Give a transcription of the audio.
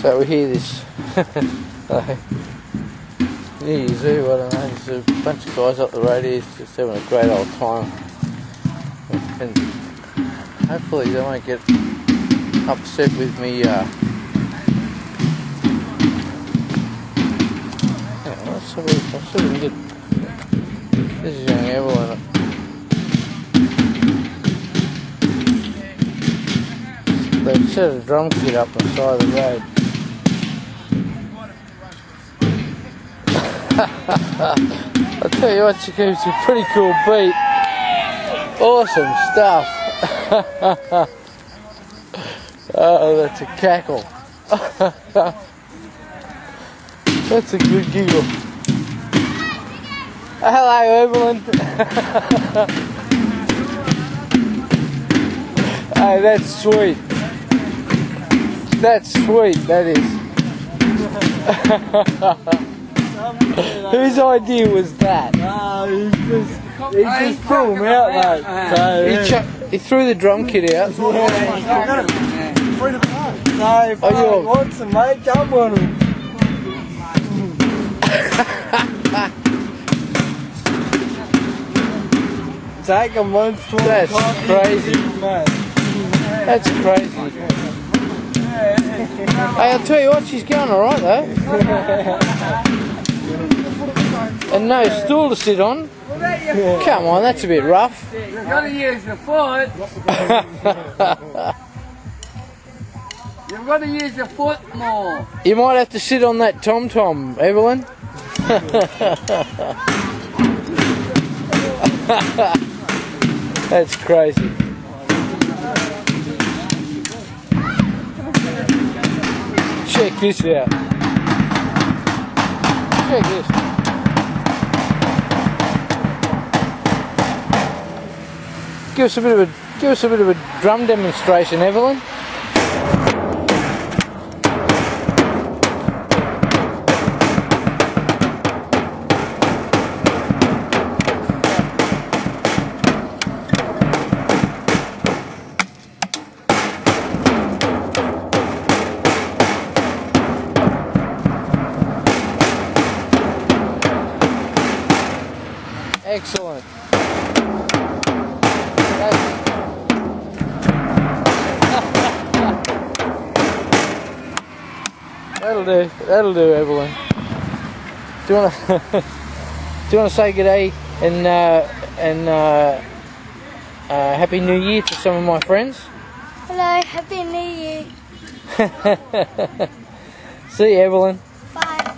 So we hear this. New Year's Eve, I don't know, there's a bunch of guys up the road here just having a great old time. And hopefully they won't get upset with me. Let's see if I can get. This is young Evelyn. They've set a drum kit up on the side of the road. I'll tell you what, she gives a pretty cool beat. Awesome stuff. Oh, that's a cackle. That's a good giggle. Hello, Evelyn. Hey, that's sweet. That's sweet, that is. Whose idea was that? He just threw him out, mate. So, he threw the drum kit out. No, if I want some, mate, jump on him. Take him once for That's crazy. That's crazy. Hey, I'll tell you what, she's going alright though. And no stool to sit on. Come on, that's a bit rough. You've got to use your foot. You've got to use your foot more. You might have to sit on that tom-tom, Evelyn. That's crazy. Check this out. Check this. Give us a bit of a drum demonstration, Evelyn. Excellent. That'll do, Evelyn. Do you want to say good day and Happy New Year to some of my friends? Hello, Happy New Year. See you, Evelyn. Bye.